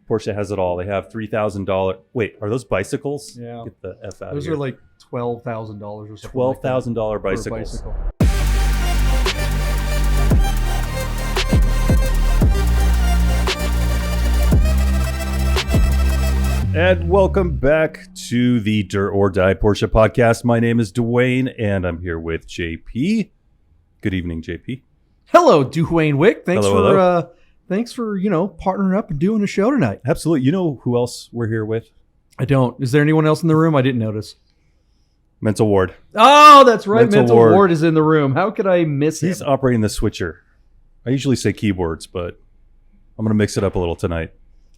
Porsche has it all. They have $3,000. Wait, are those bicycles? Yeah. Get the F out of Those here. are like $12,000 or something. $12,000 like that bicycles. for a bicycle. And welcome back to the Dirt or Die Porsche podcast. My name is Duane, and I'm here with JP. Good evening, JP. Hello, Duane Wik. Thanks Hello. Thanks for partnering up and doing a show tonight. Absolutely. You know who else we're here with? I don't. Is there anyone else in the room? I didn't notice. Mental Ward. Oh, that's right. Mental Ward. Ward is in the room. How could I miss him? He's operating the switcher. I usually say keyboards, but I'm going to mix it up a little tonight.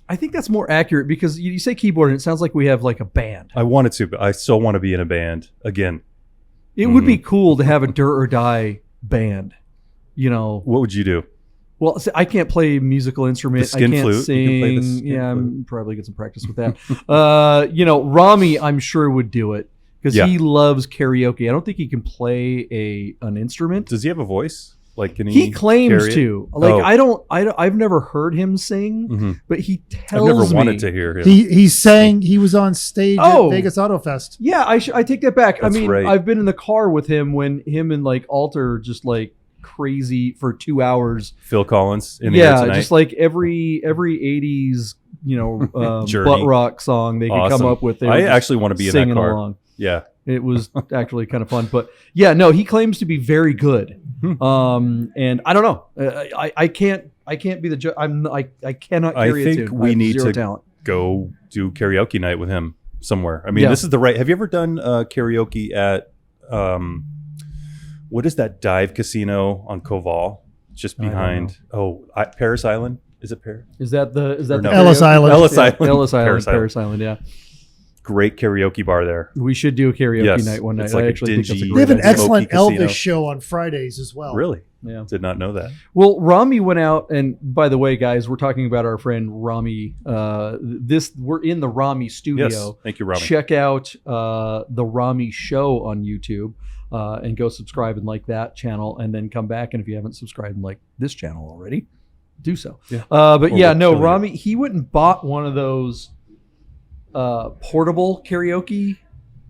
I think that's more accurate because you say keyboard and it sounds like we have like a band. I wanted to, but I still want to be in a band again. It would be cool to have a Dirt or Die band. What would you do? Well, see, I can't play a musical instrument. The skin I can't flute. sing. You can play the skin yeah, flute. I'm probably get some practice with that. Romi, I'm sure would do it because he loves karaoke. I don't think he can play an instrument. Does he have a voice? Like, can He claims carry it? to. I've never heard him sing, but he tells I've never me. wanted to hear him. He sang. He was on stage at Vegas Auto Fest. Yeah, I take that back. That's right. I've been in the car with him when him and like Alter just like crazy for 2 hours. Phil Collins in the air tonight. Just like every 80s Journey. butt rock song they could come up with. I actually want to be in that car. Along. Yeah. It was actually kind of fun, but yeah, no, he claims to be very good. And I don't know. I can't be the I cannot carry I a think tune. we I have need zero to talent. go do karaoke night with him somewhere. I mean, this is the right. Have you ever done karaoke at what is that dive casino on Koval? Just behind Paris Island. Is it Paris? Is that the Ellis Island? Ellis Island. Ellis Island. Paris Island. Yeah. Great karaoke bar there. We should do a karaoke night one night. It's like I actually think that's a dingy- They great have an idea. excellent Smoky casino. Elvis show on Fridays as well. Really? Yeah. Did not know that. Well, Romi went out, and by the way, guys, we're talking about our friend Romi. We're in the Romi Studio. Yes. Thank you, Romi. Check out the Romi Show on YouTube and go subscribe and like that channel, and then come back. And if you haven't subscribed and liked this channel already, do so. Yeah. Romi, he went and bought one of those portable karaoke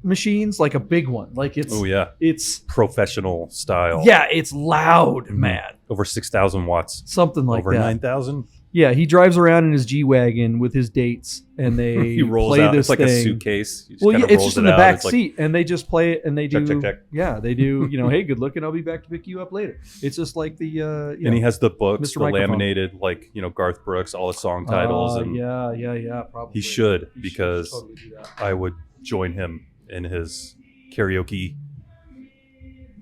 machines, like a big one. Like it's Professional style. Yeah, it's loud, man. Over 6,000 watts. Something like Over that. 9,000. Yeah, he drives around in his G-Wagon with his dates, and they He rolls play out. this It's like thing. a suitcase. He just Well, kinda yeah, it's rolls just in it the out. back It's like, seat, and they just play it, and they check, do. check, check. Yeah, they do. Hey, good looking. I'll be back to pick you up later. It's just like the. And he has the books, Mr. the Microphone. laminated, like Garth Brooks, all his song titles, and yeah, probably. he should He because totally do that. I would join him in his karaoke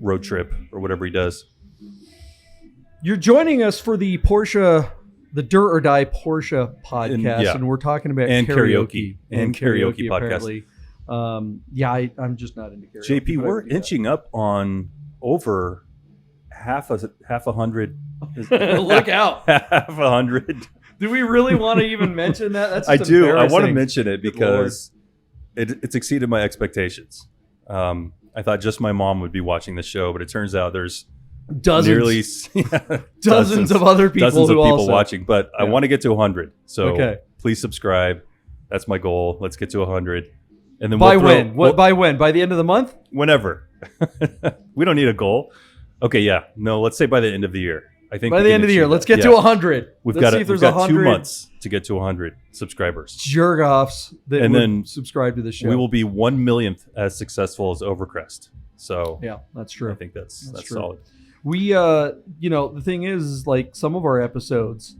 road trip or whatever he does. You're joining us for the Dirt or Die Porsche podcast, and we're talking about karaoke podcast. podcast. Apparently. I'm just not into karaoke. JP, we're inching up on over half a hundred. Look out! Half 100. Do we really want to even mention that? That's I just do. I want to embarrassing. mention it because it's exceeded my expectations. I thought just my mom would be watching the show, but it turns out there's dozens, nearly dozens of other people, dozens of who people also watching. But I want to get to 100, so please subscribe. That's my goal. Let's get to 100, and then by when? By when? By the end of the month? Whenever. We don't need a goal. Okay, yeah, no. Let's say by the end of the year. I think by the end of the year, let's get to 100. Let's see see if there's we've got 100 2 months to get to 100 subscribers. Jerk-offs that And would then subscribe to the show. We will be 1/1,000,000th as successful as Overcrest. So yeah, that's true. I think that's true. solid. We, the thing is, like some of our episodes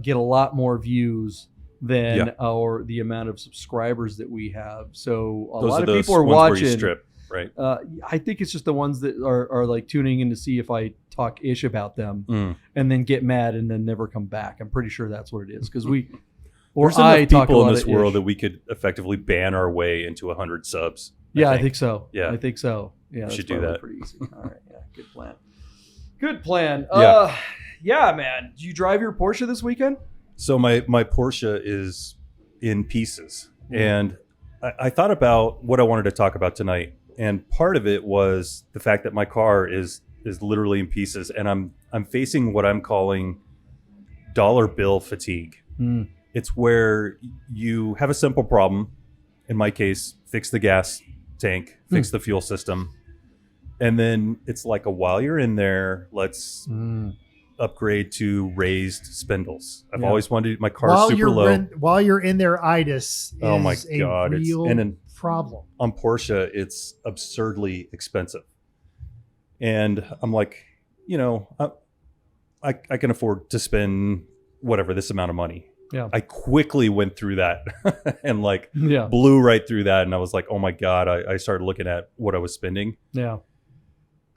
get a lot more views than the amount of subscribers that we have. So a lot of people are watching. Strip, right? I think it's just the ones that are like tuning in to see if I talk ish about them and then get mad and then never come back. I'm pretty sure that's what it is because we. Or There's I enough talk people a lot in this of world ish. that we could effectively ban our way into 100 subs. I think so. Yeah. I think so. Yeah, should that's do probably that. pretty easy. All right. Yeah. Good plan. Good plan. Yeah. Man. Did you drive your Porsche this weekend? So my Porsche is in pieces, and I thought about what I wanted to talk about tonight, and part of it was the fact that my car is literally in pieces, and I'm facing what I'm calling dollar bill fatigue. It's where you have a simple problem. In my case, fix the gas tank, fix the fuel system. And then it's like while you're in there, let's upgrade to raised spindles. I've always wanted my car super low. While you're in there, itis is oh my God, a real problem. On Porsche, it's absurdly expensive. And I'm like, I can afford to spend whatever this amount of money. Yeah. I quickly went through that and blew right through that. And I was like, oh my God, I started looking at what I was spending. Yeah.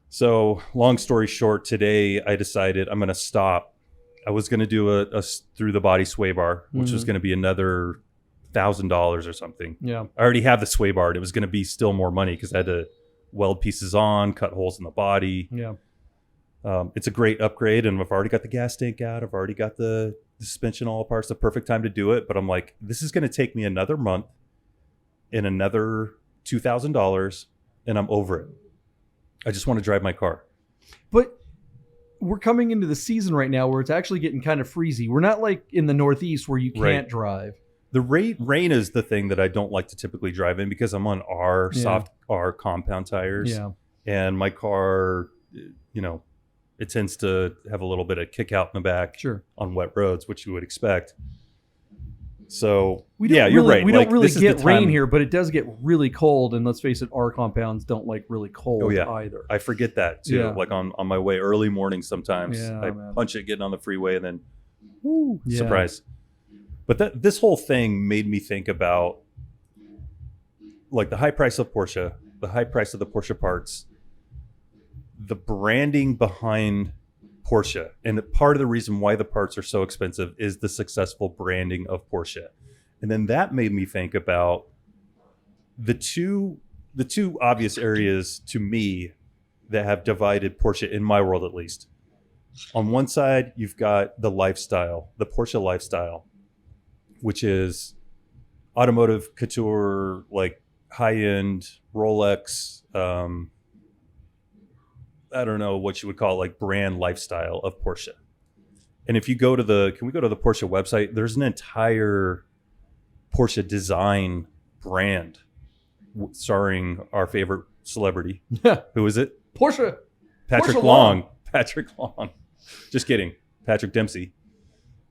So long story short, today I decided I'm going to stop. I was going to do a through the body sway bar, which was going to be another $1,000 or something. Yeah. I already have the sway bar. And it was going to be still more money because I had to weld pieces on, cut holes in the body. Yeah. It's a great upgrade, and I've already got the gas tank out. I've already got the suspension all apart. It's the perfect time to do it. But I'm like, this is going to take me another month and another $2,000, and I'm over it. I just want to drive my car. But we're coming into the season right now where it's actually getting kind of freezy. We're not like in the Northeast where you can't drive. The rain is the thing that I don't like to typically drive in because I'm on soft R compound tires. Yeah. And my car, it tends to have a little bit of kick out in the back on wet roads, which you would expect. So, you're right. We don't really get rain here, but it does get really cold. And let's face it, our compounds don't like really cold either. I forget that too. Yeah. Like on my way early morning sometimes, I punch it getting on the freeway and then, surprise. But this whole thing made me think about like the high price of Porsche, the high price of the Porsche parts, the branding behind Porsche. And part of the reason why the parts are so expensive is the successful branding of Porsche. And then that made me think about the two obvious areas to me that have divided Porsche, in my world at least. On one side, you've got the lifestyle, the Porsche lifestyle, which is automotive couture, like high-end Rolex, I don't know what you would call it, like brand lifestyle of Porsche. And if you go to can we go to the Porsche website? There's an entire Porsche design brand starring our favorite celebrity. Who is it? Porsche. Patrick Long. Patrick Long. Just kidding. Patrick Dempsey.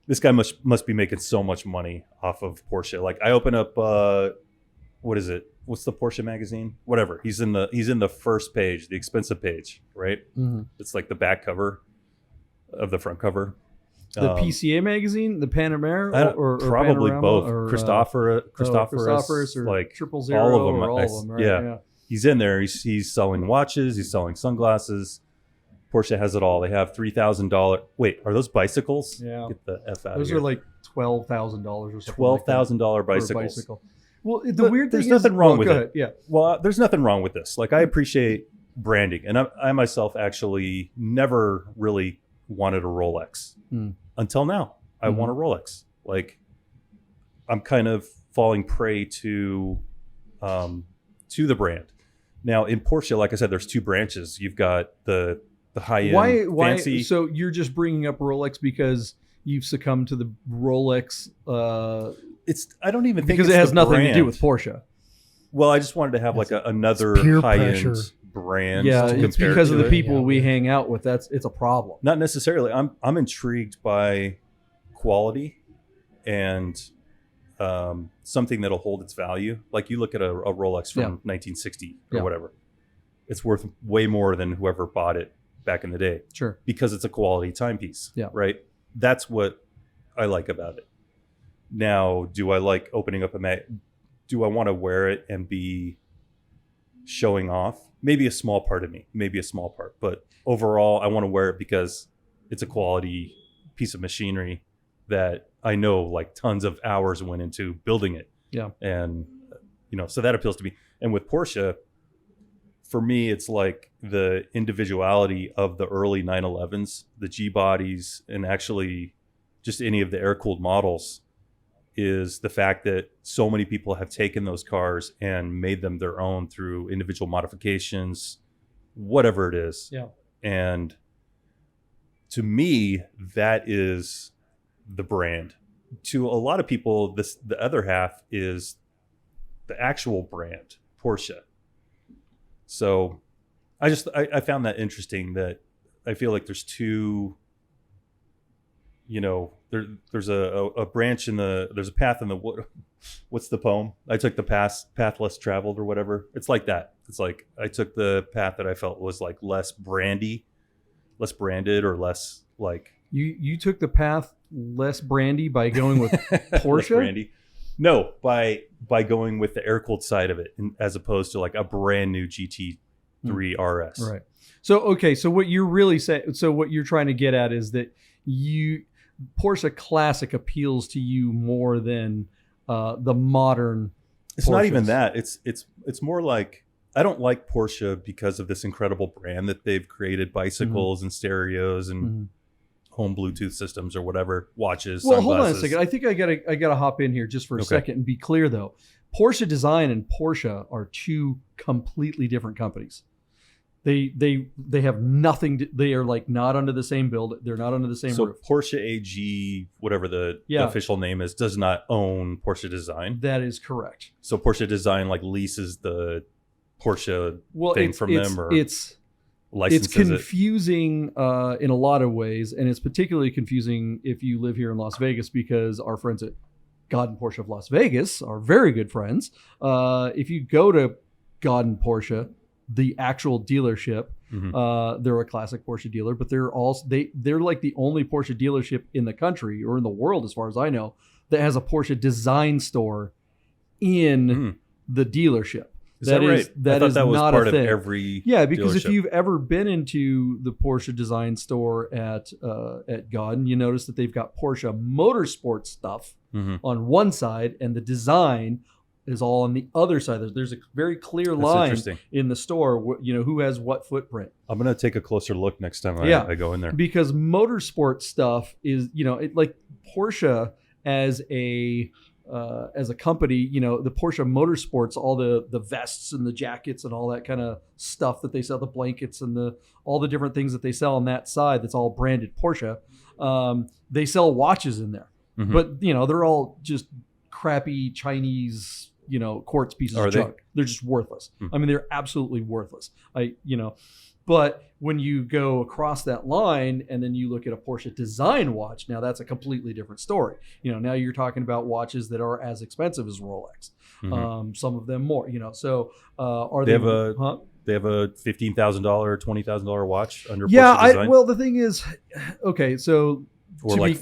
This guy must be making so much money off of Porsche. Like I open up, what is it? What's the Porsche magazine? Whatever. He's in the first page, the expensive page, right? Mm-hmm. It's like the back cover of the front cover. The PCA magazine, the Panamera, or probably Panorama, both. or Christopherus, or like 000, all of them. or all of them, right? Yeah. He's in there. He's selling watches. He's selling sunglasses. Porsche has it all. They have $3,000. Wait, are those bicycles? Yeah. Get the F out those of here. Those are like $12,000 or something. $12,000 bicycles. Bicycle. Well, the weird thing there's nothing wrong with it. Yeah. Well, there's nothing wrong with this. Like I appreciate branding, and I myself actually never really wanted a Rolex until now. I want a Rolex. Like I'm kind of falling prey to the brand. Now in Porsche, like I said, there's two branches. You've got the high-end fancy. So you're just bringing up Rolex because you've succumbed to the Rolex. I don't even think because it has nothing brand. to do with Porsche. Well, I just wanted to have like another high-end brand. Yeah, it's because of the people we hang out with. It's a problem. Not necessarily. I'm intrigued by quality and something that'll hold its value. Like you look at a Rolex from 1960 or whatever. It's worth way more than whoever bought it back in the day. Sure. Because it's a quality timepiece. Yeah. Right? That's what I like about it. Now, do I like opening up do I want to wear it and be showing off? Maybe a small part of me. Maybe a small part. But overall, I want to wear it because it's a quality piece of machinery that I know like tons of hours went into building it. Yeah. And, so that appeals to me. And with Porsche, for me, it's like the individuality of the early 911s, the G bodies, and actually just any of the air-cooled models is the fact that so many people have taken those cars and made them their own through individual modifications, whatever it is. Yeah. And to me, that is the brand. to a lot of people, the other half is the actual brand, Porsche. So I found that interesting, that I feel like there's two, there's a branch there's a path in the, what's the poem? I took the path less traveled or whatever. It's like that. It's like I took the path that I felt was like less branded or less like. You took the path less brandy by going with Porsche? Less brandy. No, by going with the air cooled side of it, as opposed to like a brand new GT3 RS. Right. So okay, so what you're really saying, so what you're trying to get at is that Porsche Classic appeals to you more than the modern. It's Porsches. Not even that. It's more like, I don't like Porsche because of this incredible brand that they've created, bicycles and stereos and home Bluetooth systems or whatever, watches, Well, sunglasses. hold on a second. I think I gotta hop in here just for a second and be clear though. Porsche Design and Porsche are two completely different companies. They have nothing. They are like not under the same build. They're not under the same roof. So Porsche AG, whatever the official name is, does not own Porsche Design. That is correct. So Porsche Design like leases the Porsche thing from them, or it's confusing in a lot of ways, and it's particularly confusing if you live here in Las Vegas, because our friends at God and Porsche of Las Vegas are very good friends. If you go to God and Porsche, the actual dealership, they're a classic Porsche dealer, but they're like the only Porsche dealership in the country or in the world, as far as I know, that has a Porsche design store in the dealership. Is that right? That is that was not part a thing. of every because dealership. if you've ever been into the Porsche design store at Gauden, you notice that they've got Porsche motorsport stuff on one side, and the design is all on the other side. There's a very clear line in the store, who has what footprint. I'm going to take a closer look next time I go in there. Because motorsport stuff is, like Porsche as a company, the Porsche Motorsports, all the vests and the jackets and all that kind of stuff that they sell, the blankets and all the different things that they sell on that side, that's all branded Porsche. They sell watches in there, but they're all just crappy Chinese, quartz pieces of junk. They're just worthless. I mean, they're absolutely worthless. But when you go across that line and then you look at a Porsche design watch, now that's a completely different story. Now you're talking about watches that are as expensive as Rolex. Some of them more. So are they? They have a $15,000, $20,000 watch under Porsche design. Well, the thing is, okay, so. I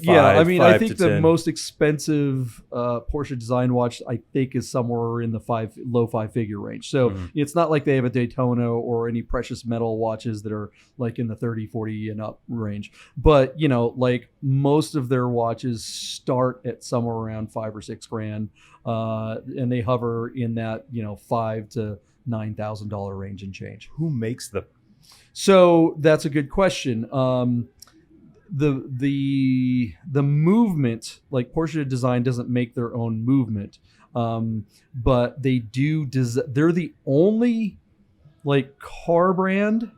think the most expensive Porsche design watch, I think, is somewhere in the low five-figure range. So it's not like they have a Daytona or any precious metal watches that are like in the 30, 40 and up range. But, like most of their watches start at somewhere around $5,000 or $6,000, and they hover in that, $5,000 to $9,000 range and change. Who makes them? So that's a good question. The movement, like Porsche Design doesn't make their own movement, but they do. They're the only like car brand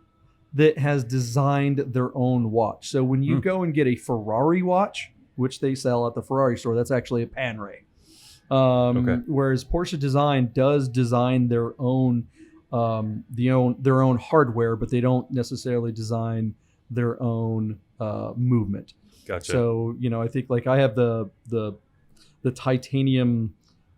that has designed their own watch. So when you go and get a Ferrari watch, which they sell at the Ferrari store, that's actually a Panray. Whereas Porsche Design does design their own their own hardware, but they don't necessarily design their own movement. Gotcha. So I think like I have the titanium,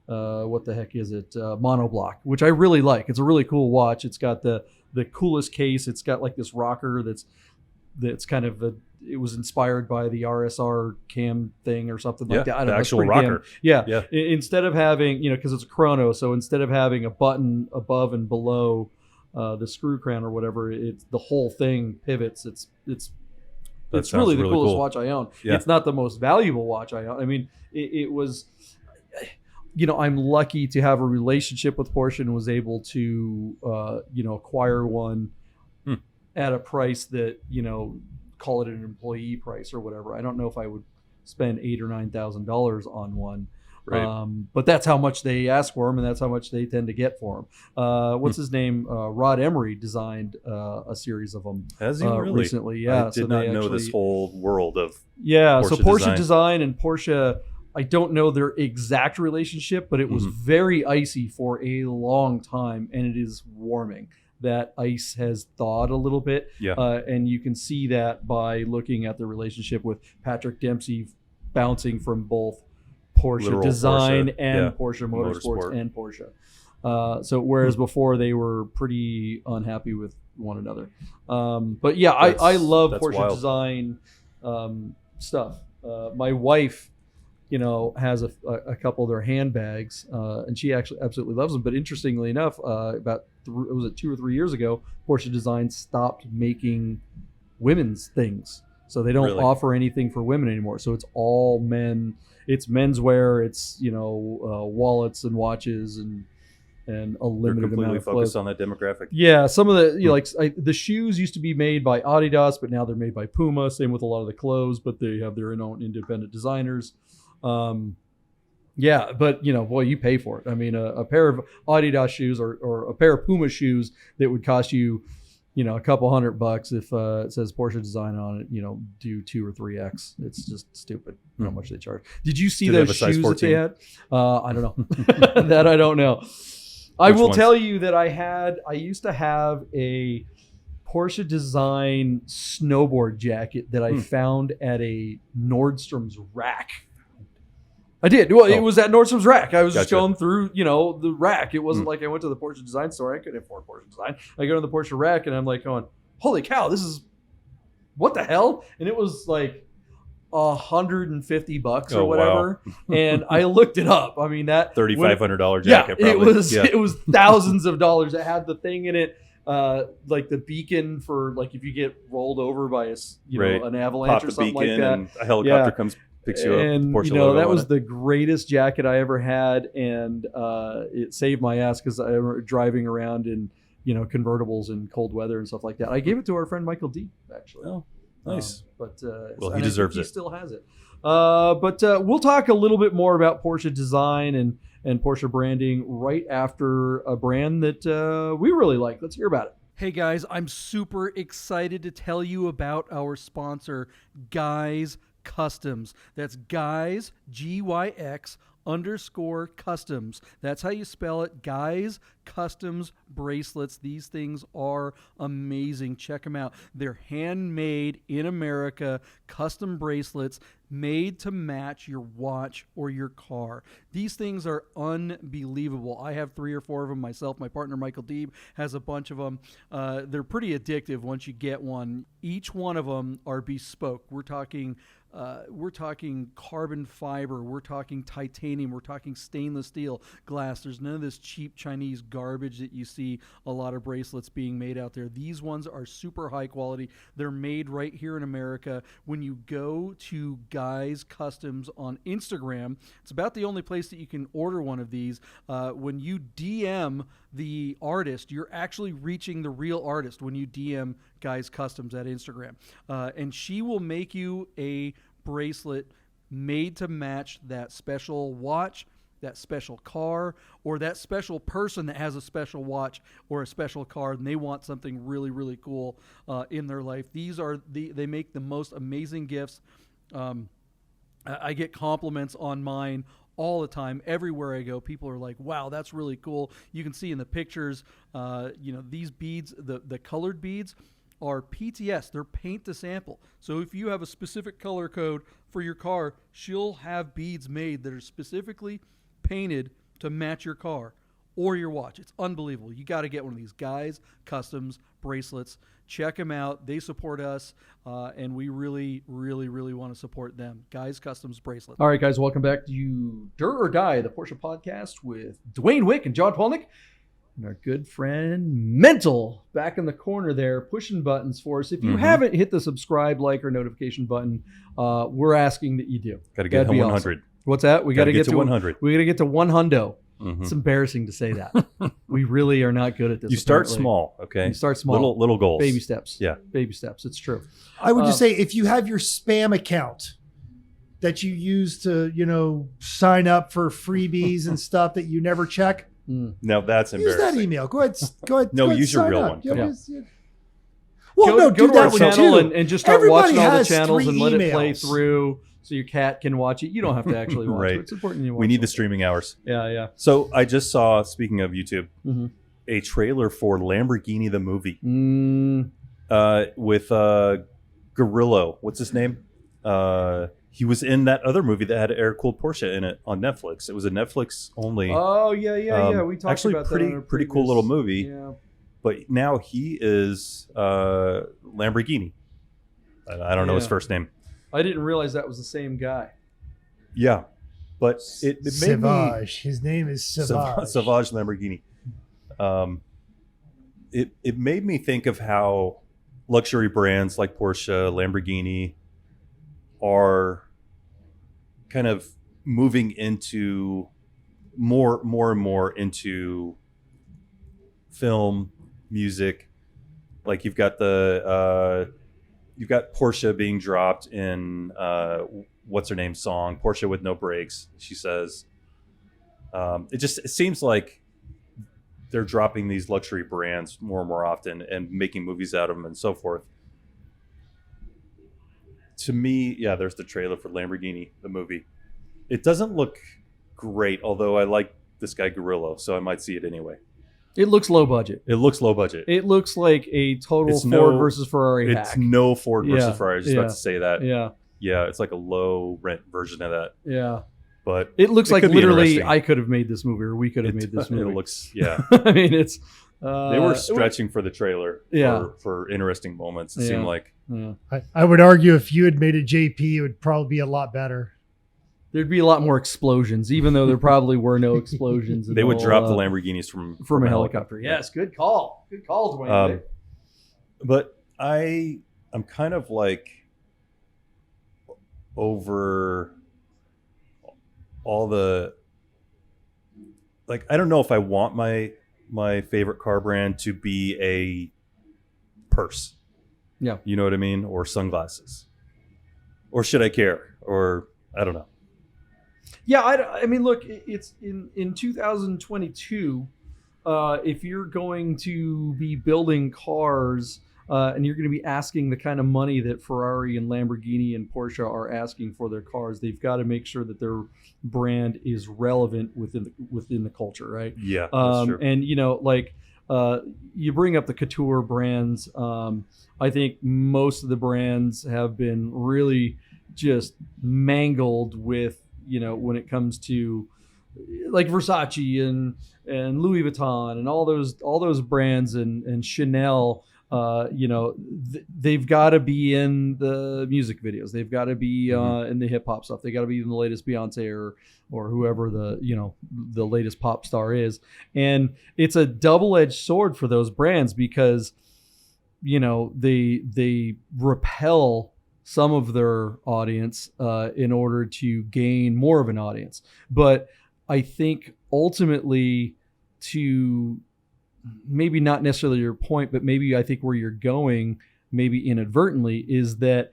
what the heck is it, monoblock, which I really like. It's a really cool watch. It's got the coolest case. It's got like this rocker that's kind of it was inspired by the RSR cam thing or something like that. I don't know. The actual rocker. Yeah. Instead of having, because it's a chrono, so instead of having a button above and below the screw crown or whatever, it's the whole thing pivots. It's really the coolest watch I own. Yeah. It's not the most valuable watch I own. I mean, it was, I'm lucky to have a relationship with Porsche and was able to, acquire one at a price that, call it an employee price or whatever. I don't know if I would spend $8,000 or $9,000 on one. Right. But that's how much they ask for them, and that's how much they tend to get for them. What's his name? Rod Emery designed a series of them. Has he really? Recently? Yeah. I did not know this whole world of Porsche Design and Porsche I don't know their exact relationship, but it was very icy for a long time, and it is warming. That ice has thawed a little bit, and you can see that by looking at the relationship with Patrick Dempsey bouncing from both Porsche Literal design Porsche, and Porsche Motorsports and Porsche. So whereas before they were pretty unhappy with one another. But yeah, I love Porsche wild. design stuff. My wife, has a couple of their handbags, and she actually absolutely loves them. But interestingly enough, about 2 or 3 years ago, Porsche Design stopped making women's things, so they don't offer anything for women anymore. So it's all men. It's menswear. It's wallets and watches and a limited amount of focused clothes. on that demographic. Yeah, some of the the shoes used to be made by Adidas, but now they're made by Puma. Same with a lot of the clothes, but they have their own independent designers. Yeah, but boy, you pay for it. I mean, a pair of Adidas shoes or a pair of Puma shoes that would cost you, a couple $100 if it says Porsche Design on it, do 2 or 3x. It's just stupid how much they charge. Did you see those shoes that they had? I don't know. That I don't know. I will tell you that I used to have a Porsche Design snowboard jacket that I found at a Nordstrom's rack. I did. Well, it was at Nordstrom's rack. I was just going through, the rack. It wasn't like I went to the Porsche Design store. I couldn't afford Porsche Design. I go to the Porsche rack and I'm like going, holy cow, this is, what the hell? And it was like $150 or whatever. Wow. And I looked it up. I mean, that $3,500 jacket. Yeah, probably. It was thousands of dollars. It had the thing in it, like the beacon for like if you get rolled over by an avalanche or something like that. And a helicopter comes. Picks you and up, that was the greatest jacket I ever had, and it saved my ass because I was driving around in convertibles in cold weather and stuff like that. I gave it to our friend Michael Deeb, actually. Oh, nice. But he deserves it. He still has it. But we'll talk a little bit more about Porsche design and Porsche branding right after a brand that we really like. Let's hear about it. Hey guys, I'm super excited to tell you about our sponsor, Guys Customs. That's Guys, GYX _customs. That's how you spell it. Guys Customs bracelets. These things are amazing. Check them out. They're handmade in America, custom bracelets made to match your watch or your car. These things are unbelievable. I have 3 or 4 of them myself. My partner Michael Deeb has a bunch of them. They're pretty addictive once you get one. Each one of them are bespoke. We're talking carbon fiber. We're talking titanium. We're talking stainless steel, glass. There's none of this cheap Chinese garbage that you see a lot of bracelets being made out there. These ones are super high quality. They're made right here in America. When you go to Guys Customs on Instagram, it's about the only place that you can order one of these. When you DM the artist, you're actually reaching the real artist when you DM Guys Customs at Instagram. And she will make you a bracelet made to match that special watch, that special car, or that special person that has a special watch or a special car and they want something really, really cool in their life. They make the most amazing gifts. I get compliments on mine all the time. Everywhere I go, people are like, wow, that's really cool. You can see in the pictures, these beads, the colored beads are PTS. They're paint to sample. So if you have a specific color code for your car, she'll have beads made that are specifically painted to match your car or your watch. It's unbelievable. You got to get one of these Guys Customs bracelets. Check them out. They support us, and we really, really, really want to support them. Guys Customs bracelet. All right, guys, welcome back to Dirt or Die, the Porsche podcast with Duane Wik and John Polnik. And our good friend Mental back in the corner there, pushing buttons for us. If you haven't hit the subscribe, like, or notification button, we're asking that you do. Got to get to 100. Awesome. What's that? We got to get to 100. We got to get to 100. It's embarrassing to say that. We really are not good at this. You start small, okay? You start small. Little goals. Baby steps. Yeah. Baby steps. It's true. I would just say if you have your spam account that you use to, sign up for freebies and stuff that you never check. Now that's embarrassing. Use that email. Go ahead. No, use your real one. Well, go do to that our one channel too. and just start Everybody watching all the has channels 3 and let it play emails. through. so your cat can watch it. You don't have to actually watch Right. it. It's important you watch We need the something. streaming hours. Yeah. So I just saw, speaking of YouTube, Mm-hmm. a trailer for Lamborghini the movie with Gorillo. What's his name? He was in that other movie that had an air-cooled Porsche in it on Netflix. It was a Netflix only. Oh yeah. We talked actually about pretty that. On a pretty previous, cool little movie. Yeah. But now he is Lamborghini. I don't know his first name. I didn't realize that was the same guy. Yeah, but it made me Savage. His name is Savage. Savage Lamborghini. It made me think of how luxury brands like Porsche, Lamborghini are kind of moving into more and more into film, music. Like you've got Porsche being dropped in what's her name song, Porsche with No Brakes. She says, it seems like they're dropping these luxury brands more and more often and making movies out of them and so forth. To me, yeah, there's the trailer for Lamborghini, the movie. It doesn't look great, although I like this guy Gorillo, so I might see it anyway. It looks low budget. It looks low budget. It looks like a total It's Ford versus Ferrari It's hack. no Ford versus Yeah, Ferrari. I was just about to say that. Yeah. Yeah, it's like a low rent version of that. Yeah. But It looks like could be literally interesting. I could have made this movie, or we could have made this movie. It looks, yeah. I mean, it's. They were stretching for the trailer for interesting moments, it seemed like. Yeah. I would argue if you had made a JP, it would probably be a lot better. There'd be a lot more explosions, even though there probably were no explosions. They would drop the Lamborghinis from a helicopter. Yes, good call. Good call, Duane. But I'm kind of like over all the, like, I don't know if I want my favorite car brand to be a purse. Yeah. You know what I mean? Or sunglasses. Or should I care? Or I don't know. Yeah, I mean, look, it's in 2022. If you're going to be building cars and you're going to be asking the kind of money that Ferrari and Lamborghini and Porsche are asking for their cars, they've got to make sure that their brand is relevant within the culture, right? Yeah, that's true. And you bring up the couture brands. I think most of the brands have been really just mangled with, when it comes to like Versace and Louis Vuitton and all those brands and Chanel. They've got to be in the music videos. They've got to be in the hip hop stuff. They got to be in the latest Beyonce or whoever the latest pop star is. And it's a double-edged sword for those brands because they repel some of their audience in order to gain more of an audience. But I think ultimately, to maybe not necessarily your point, but maybe I think where you're going, maybe inadvertently, is that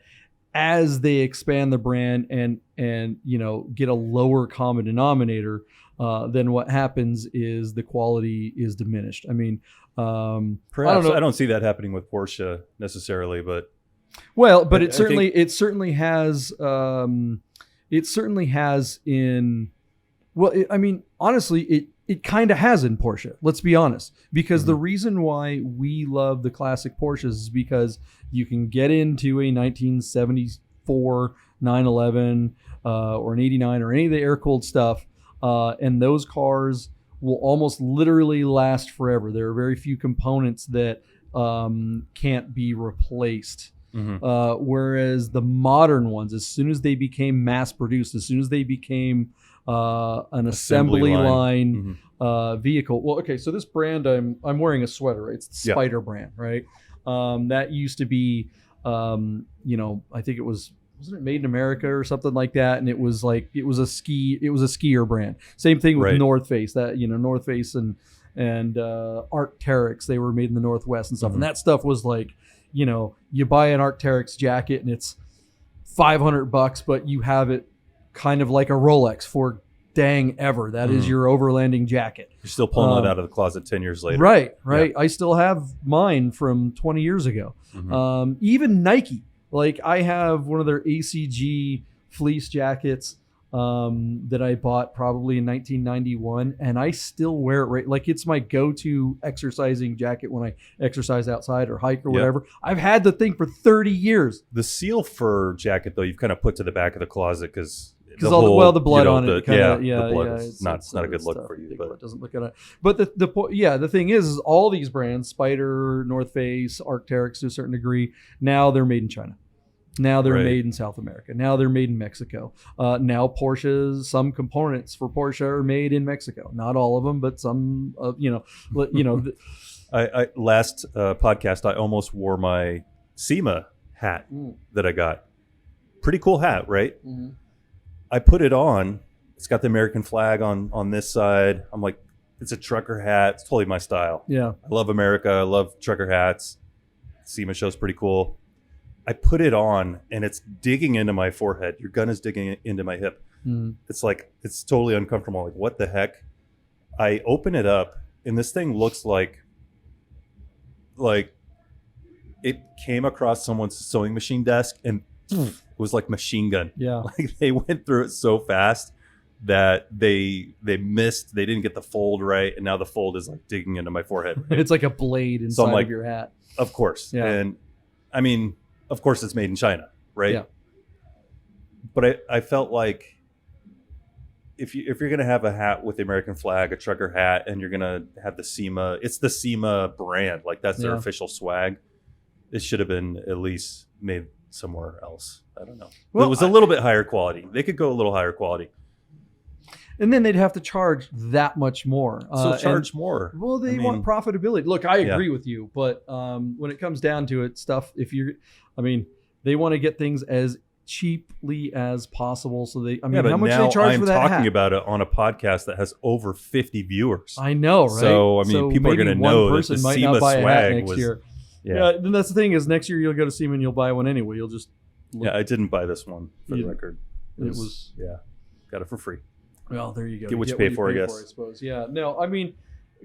as they expand the brand and get a lower common denominator, then what happens is the quality is diminished. I mean, perhaps I don't see that happening with Porsche necessarily, but it certainly has in. Well, I mean, honestly, it kind of has in Porsche. Let's be honest, because the reason why we love the classic Porsches is because you can get into a 1974 911 or an 89 or any of the air-cooled stuff, and those cars will almost literally last forever. There are very few components that can't be replaced. Whereas the modern ones, as soon as they became mass-produced, as soon as they became an assembly line vehicle. Well, okay, so this brand, I'm wearing a sweater, right? It's the Spider brand, right? That used to be, I think wasn't it made in America or something like that? And it was a skier brand. Same thing with North Face. That North Face and Arc'teryx, they were made in the Northwest and stuff. And that stuff was like, you buy an Arc'teryx jacket and it's $500, but you have it kind of like a Rolex for dang ever. That is your overlanding jacket. You're still pulling it out of the closet 10 years later. Right. Yeah. I still have mine from 20 years ago. Even Nike. Like I have one of their ACG fleece jackets that I bought probably in 1991, and I still wear it. Right, like it's my go-to exercising jacket when I exercise outside or hike or whatever. I've had the thing for 30 years. The seal fur jacket, though, you've kind of put to the back of the closet because all the blood on it. The blood is not a good look for you. But it doesn't look good on it. But the thing is all these brands, Spyder, North Face, Arc'teryx to a certain degree, now they're made in China. Now they're made in South America. Now they're made in Mexico. Now some components for Porsche are made in Mexico. Not all of them, but some. I last podcast I almost wore my SEMA hat that I got. Pretty cool hat, right? Mm-hmm. I put it on. It's got the American flag on this side. I'm like, it's a trucker hat. It's totally my style. Yeah, I love America. I love trucker hats. SEMA show's pretty cool. I put it on and it's digging into my forehead. Your gun is digging into my hip. It's like, it's totally uncomfortable. Like, what the heck? I open it up and this thing looks like it came across someone's sewing machine desk and it was like machine gun. Yeah. Like they went through it so fast that they missed, they didn't get the fold right. And now the fold is like digging into my forehead. It's like a blade inside of your hat. Of course. Yeah. And I mean, of course it's made in China, right? Yeah. But I felt like if you're going to have a hat with the American flag, a trucker hat, and you're going to have the SEMA, it's the SEMA brand. Like that's their official swag. It should have been at least made somewhere else. I don't know. Well, it was a little bit higher quality. They could go a little higher quality. And then they'd have to charge that much more. Charge more. Well, they want profitability. Look, I agree with you, but when it comes down to it, they want to get things as cheaply as possible. So how much do they charge for that hat? I'm talking about it on a podcast that has over 50 viewers. I know, right? So people are going to know that the SEMA swag was. Year. Yeah. Then that's the thing is next year you'll go to SEMA and you'll buy one anyway. You'll just. I didn't buy this one for the record. It was got it for free. Well, there you go. Get what you pay for, I guess. I suppose. Yeah. No, I mean,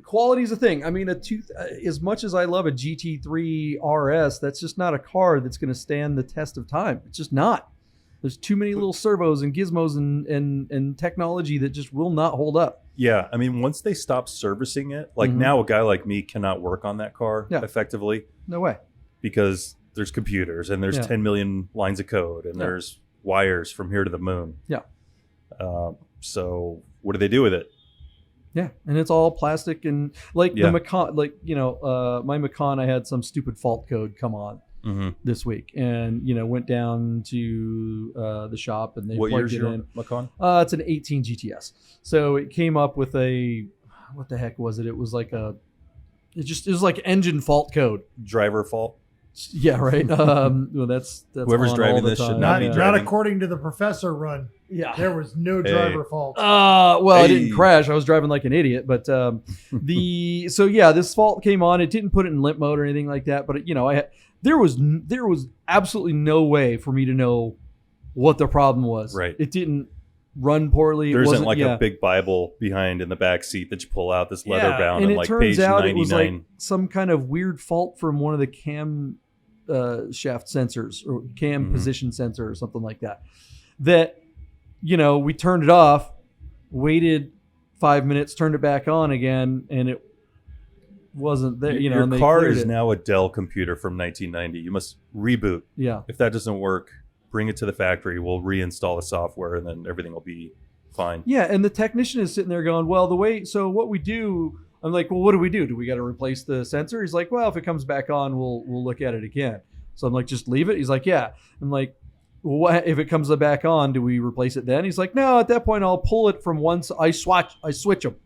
quality is a thing. I mean, as much as I love a GT3 RS, that's just not a car that's going to stand the test of time. It's just not. There's too many little servos and gizmos and technology that just will not hold up. Yeah. I mean, once they stop servicing it, like now a guy like me cannot work on that car effectively. No way. Because there's computers and there's 10 million lines of code and there's wires from here to the moon. Yeah. So what do they do with it? Yeah, and it's all plastic and the Macan, my Macan, I had some stupid fault code come on this week, and went down to the shop and they plugged it in. Macan? It's an 18 GTS. So it came up with what the heck was it? It was like it was like engine fault code. Driver fault. Yeah, right. Well, that's whoever's driving this should not be driving. Not according to the professor run. Yeah, there was no driver fault. I didn't crash. I was driving like an idiot. But this fault came on. It didn't put it in limp mode or anything like that. But there was absolutely no way for me to know what the problem was. Right. It didn't run poorly. There isn't a big Bible behind in the back seat that you pull out, this leather bound, and like turns page out 99. It was like some kind of weird fault from one of the cam shaft sensors or cam position sensor or something like that. That we turned it off, waited 5 minutes, turned it back on again, and it wasn't there. Your car is now a Dell computer from 1990. You must reboot. Yeah. If that doesn't work, bring it to the factory. We'll reinstall the software, and then everything will be fine. Yeah, and the technician is sitting there going, well, what we do, I'm like, well, what do we do? Do we got to replace the sensor? He's like, well, if it comes back on, we'll look at it again. So I'm like, just leave it? He's like, yeah. I'm like, what if it comes back on? Do we replace it then? He's like, no, at that point, I'll pull it from one side. I switch them.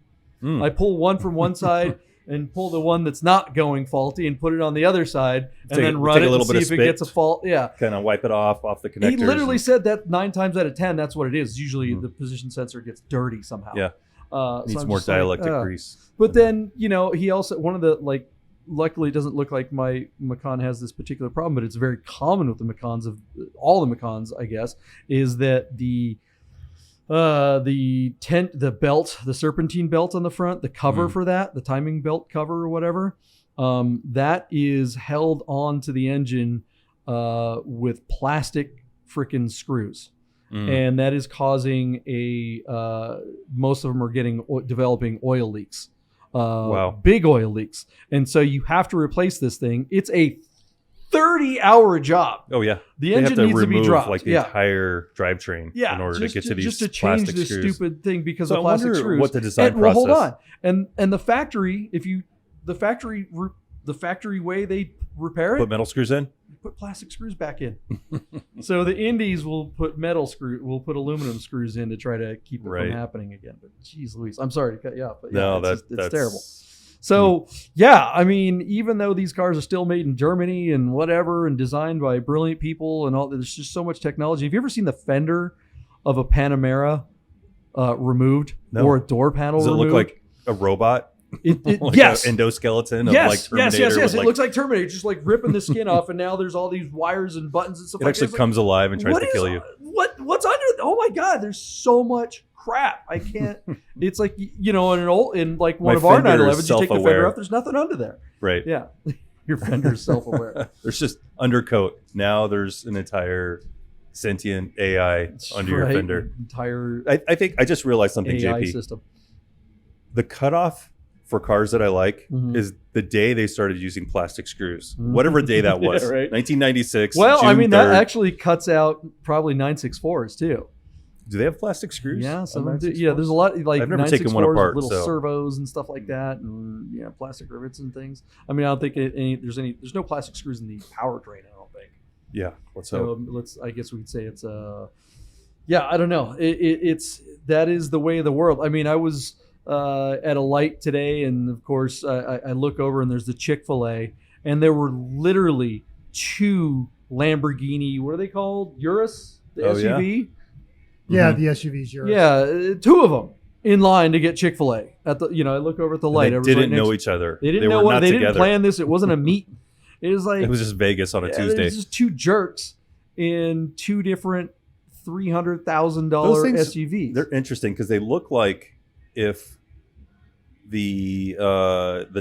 I pull one from one side and pull the one that's not going faulty and put it on the other side and then run it and see if it gets a fault. Yeah. Kind of wipe it off the connectors. He literally said that 9 times out of 10, that's what it is. Usually the position sensor gets dirty somehow. Yeah. Needs more dielectric grease. But then, he also, one of the, luckily it doesn't look like my Macan has this particular problem, but it's very common with the Macans, of all the Macans, I guess, is that the belt, the serpentine belt on the front, the cover for that, the timing belt cover or whatever, that is held on to the engine with plastic freaking screws. and that is causing most of them are developing oil leaks. Wow. Big oil leaks. And so you have to replace this thing. It's a 30-hour job. Oh yeah, The engine needs to be dropped. Like the entire drivetrain in order to get to these just to change plastic this screws. stupid thing because So of I plastic wonder screws. what the design Well, hold process- on. And the factory, the factory way they repair it, Put metal screws in. put plastic screws back in. So the indies will put aluminum screws in to try to keep it from happening again. But geez Louise, I'm sorry to cut you off, but No, it's that's terrible. So yeah, I mean, even though these cars are still made in Germany and whatever, and designed by brilliant people and all, there's just so much technology. Have you ever seen the fender of a Panamera removed, or a door panel Does it removed? look like a robot? Like yes, an endoskeleton of like Terminator. Yes. It like, looks like Terminator, just like ripping the skin off, and now there's all these wires and buttons and stuff. It actually comes alive and tries to kill you. What's under? Oh my God! There's so much crap. I can't. It's like, in one of our 911s, you take the fender off. There's nothing under there. Right. Yeah. Your fender's self-aware. There's just undercoat. Now there's an entire sentient AI under your fender. I think I just realized something, AI JP. system. The cutoff for cars that I like is the day they started using plastic screws. Whatever day that was. 1996. Well, June I mean, 3rd. that actually cuts out probably 964s too. Do they have plastic screws? Yeah, some of them do. Yeah, there's a lot like I've never taken one 964s apart, with little so. servos and stuff like that, and plastic rivets and things. I mean, I don't think there's no plastic screws in the powertrain. I don't think. Yeah. Let's hope. I guess we could say it's I don't know. That is the way of the world. I mean, I was at a light today, and of course I look over and there's the Chick-fil-A, and there were literally 2 Lamborghini, what are they called? Urus, the SUV. Yeah, the SUVs. Yours. Yeah, 2 of them in line to get Chick-fil-A at the. I look over at the light. They didn't know each other. They didn't know what. They didn't plan this. It wasn't a meet. It was like it was just Vegas on a Tuesday. It was just 2 jerks in 2 different $300,000 SUVs. They're interesting because they look like if the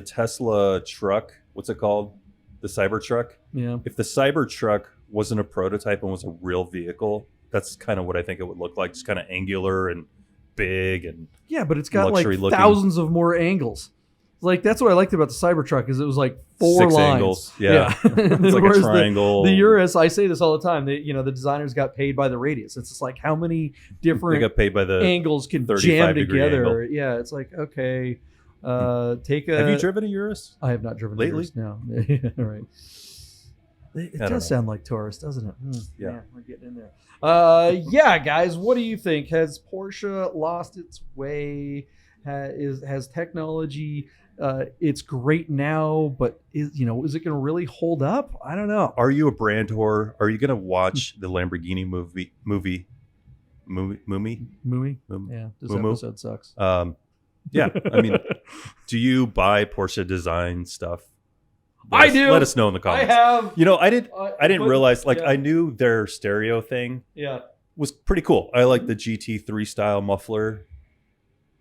Tesla truck, what's it called, the Cybertruck? Yeah. If the Cybertruck wasn't a prototype and was a real vehicle. That's kind of what I think it would look like. Just kind of angular and big and but it's got like looking. thousands of more angles. Like that's what I liked about the Cybertruck is it was like 4 6 lines. angles. Yeah. It's like a triangle. The Urus, I say this all the time. The designers got paid by the radius. It's just like how many different they got paid by the angles can jam together. angle. Yeah, it's like okay, take a. Have you driven a Urus? I have not driven lately. A Urus. No, right. It does sound like Taurus, doesn't it? Yeah, man, we're getting in there. Guys, what do you think? Has Porsche lost its way? Has technology? It's great now, but is it going to really hold up? I don't know. Are you a brand whore? Are you going to watch the Lamborghini movie? Yeah, this episode sucks. Yeah, I mean, do you buy Porsche design stuff? I do. Let us know in the comments. I have. I didn't realize. I knew their stereo thing. Yeah. Was pretty cool. I like the GT3 style muffler.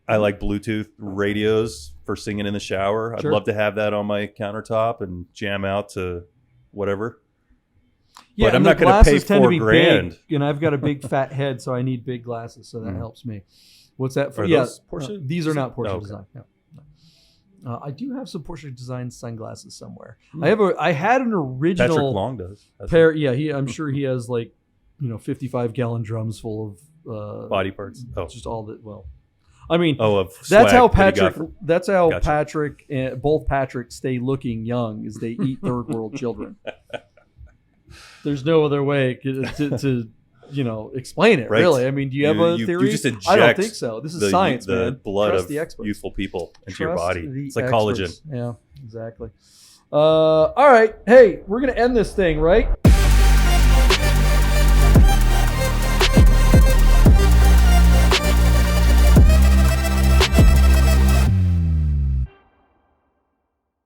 I like Bluetooth radios for singing in the shower. Sure. I'd love to have that on my countertop and jam out to whatever. Yeah, but I'm not going to pay $4,000. Big, and I've got a big fat head, so I need big glasses, so that helps me. What's that for? Are those Porsche? These are not Porsche design. No. I do have some Porsche design sunglasses somewhere. I had an original. Patrick Long does. Pair. Yeah, I'm sure he has 55-gallon drums full of body parts. Oh, just all that. Well, I mean, of that's swag how that Patrick. That's how Gotcha. Patrick and both Patricks stay looking young, is they eat third world children. There's no other way to explain it. Right. Really, I mean, do you have a theory? You just inject I don't think so. This is science, the man. blood Trust of the experts. youthful people into your Trust body. the It's like collagen. experts. Yeah, exactly. All right. Hey, we're gonna end this thing, right?